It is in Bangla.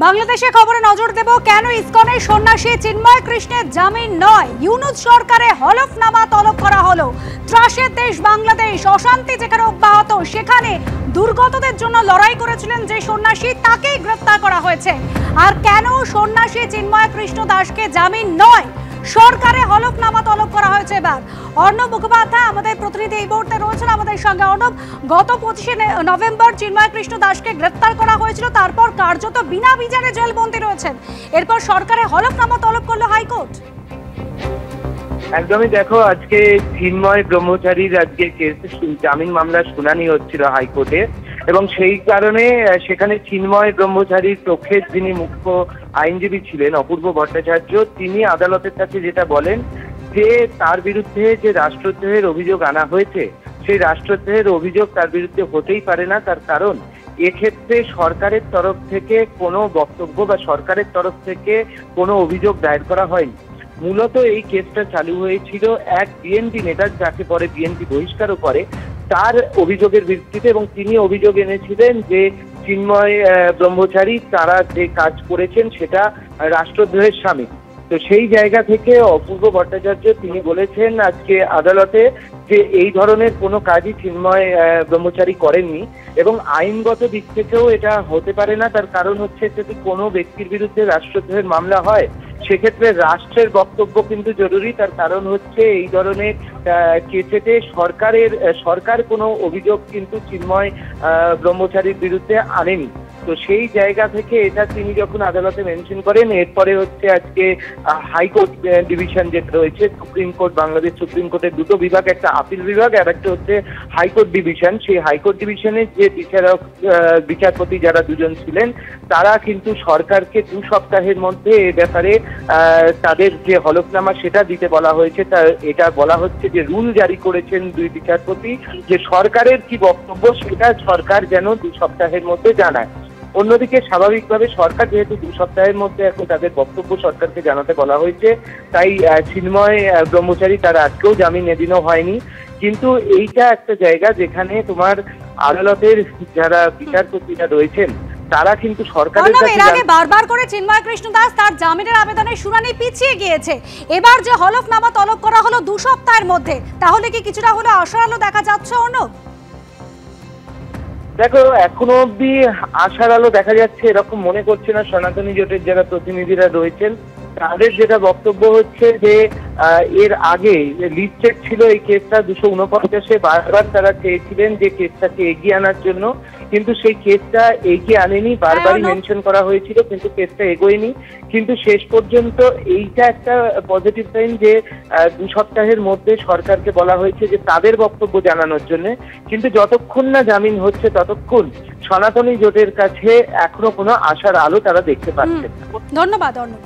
বাংলাদেশে খবরে নজর দেব, কেন ইসকনের সন্ন্যাসী চিন্ময় কৃষ্ণের জামিন নয়। ইউনূস সরকারে হলফনামা তলব করা হলো। ত্রাসের দেশ বাংলাদেশ, অশান্তি যেখানে অব্যাহত সেখানে দুর্গতদের জন্য লড়াই করেছিলেন যে সন্ন্যাসী, তাকেই গ্রেফতার করা হয়েছে। আর কেন সন্ন্যাসী চিন্ময় কৃষ্ণ দাসকে জামিন নয়, সরকারে হলফনামা তলব করা হয়েছে। এবার অর্ণব মুখোপাধ্যায় আমাদের প্রতিনিধি এই মুহূর্তে রয়েছেন আমাদের সঙ্গে। অর্ণব, গত 25শে নভেম্বর চিন্ময় কৃষ্ণ দাসকে গ্রেফতার করা হয়েছিল, তারপর কার্যত বিনা বিচারে জেলবন্দি রয়েছেন। এরপর সরকারে হলফনামা তলব করলো হাইকোর্ট। একদমই, দেখো আজকে চিন্ময় ব্রহ্মচারীর আজকে জামিন মামলার শুনানি হচ্ছিল হাইকোর্টে, এবং সেই কারণে সেখানে চিন্ময় ব্রহ্মচারীর পক্ষের যিনি মুখ্য আইনজীবী ছিলেন অপূর্ব ভট্টাচার্য, তিনি আদালতের কাছে যেটা বলেন যে তার বিরুদ্ধে যে রাষ্ট্রদ্রোহের অভিযোগ আনা হয়েছে, সেই রাষ্ট্রদ্রোহের অভিযোগ তার বিরুদ্ধে হতেই পারে না। তার কারণ এক্ষেত্রে সরকারের তরফ থেকে কোনো বক্তব্য বা সরকারের তরফ থেকে কোনো অভিযোগ দায়ের করা হয়নি। মূলত এই কেসটা চালু হয়েছিল এক বিএনপি নেতা, যাকে পরে বিএনপি বহিষ্কারও করে, তার অভিযোগের ভিত্তিতে, এবং তিনি অভিযোগ এনেছিলেন যে চিন্ময় ব্রহ্মচারী তারা যে কাজ করেছেন সেটা রাষ্ট্রদ্রোহের শামিল। তো সেই জায়গা থেকে অপূর্ব ভট্টাচার্য তিনি বলেছেন আজকে আদালতে যে এই ধরনের কোনো কাজই চিন্ময় ব্রহ্মচারী করেননি, এবং আইনগত দিক থেকেও এটা হতে পারে না। তার কারণ হচ্ছে যদি কোনো ব্যক্তির বিরুদ্ধে রাষ্ট্রদ্রোহের মামলা হয়, সেক্ষেত্রে রাষ্ট্রের বক্তব্য কিন্তু জরুরি। তার কারণ হচ্ছে এই ধরনের কেসেতে সরকার কোনো অভিযোগ কিন্তু চিন্ময় ব্রহ্মচারীর বিরুদ্ধে আনেনি। তো সেই জায়গা থেকে এটা তিনি যখন আদালতে মেনশন করেন, এরপরে হচ্ছে আজকে হাইকোর্ট ডিভিশন যেটা রয়েছে, সুপ্রিম কোর্ট, বাংলাদেশ সুপ্রিম কোর্টের দুটো বিভাগ, একটা আপিল বিভাগ আর একটা হচ্ছে হাইকোর্ট ডিভিশন। সেই হাইকোর্ট ডিভিশনের যে বিচারপতি যারা দুজন ছিলেন, তারা কিন্তু সরকারকে 2 সপ্তাহের মধ্যে এ ব্যাপারে তাদের যে হলফনামা সেটা দিতে বলা হয়েছে। এটা বলা হচ্ছে যে রুল জারি করেছেন 2 বিচারপতি, যে সরকারের কি বক্তব্য সেটা সরকার যেন 2 সপ্তাহের মধ্যে জানায়। অন্যদিকে স্বাভাবিকভাবে সরকার যেহেতু 2 সপ্তাহের মধ্যে এখন তাদের বক্তব্য সরকারকে জানাতে বলা হয়েছে, তাই চিন্ময় ব্রহ্মচারী তার আজকেও জামিন এদিনও হয়নি। কিন্তু এইটা একটা জায়গা যেখানে তোমার আদালতের যারা বিচারপতিরা রয়েছেন তারা কিন্তু সরকারের কাছে এর আগে বারবার করে চিন্ময় কৃষ্ণ দাস তার জামিনের আবেদনের শুনানি পিছিয়ে গিয়েছে। এবার যে হলফনামা তলব করা হলো 2 সপ্তাহের মধ্যে, তাহলে কি কিছুটা হলো আশার আলো দেখা যাচ্ছে অর্ণব? দেখো, এখনো অব্দি আশার আলো দেখা যাচ্ছে এরকম মনে করছে না সনাতনী জোটের যারা প্রতিনিধিরা রয়েছেন। তাদের যেটা বক্তব্য হচ্ছে যে এর আগে লিস্টেড ছিল এই কেসটা 249-এ, বারবার তারা চেয়েছিলেন যে কেসটাকে এগিয়ে আনার জন্য, কিন্তু সেই কেসটা এগিয়ে আনেনি। বারবারই মেনশন করা হয়েছিল কিন্তু কেসটা এগোয়নি। কিন্তু শেষ পর্যন্ত এইটা একটা পজিটিভ সাইন যে 2 সপ্তাহের মধ্যে সরকারকে বলা হয়েছে যে তাদের বক্তব্য জানানোর জন্য। কিন্তু যতক্ষণ না জামিন হচ্ছে ততক্ষণ সনাতনী জোটের কাছে এখনো কোনো আশার আলো তারা দেখতে পাচ্ছে। ধন্যবাদ অর্ণব।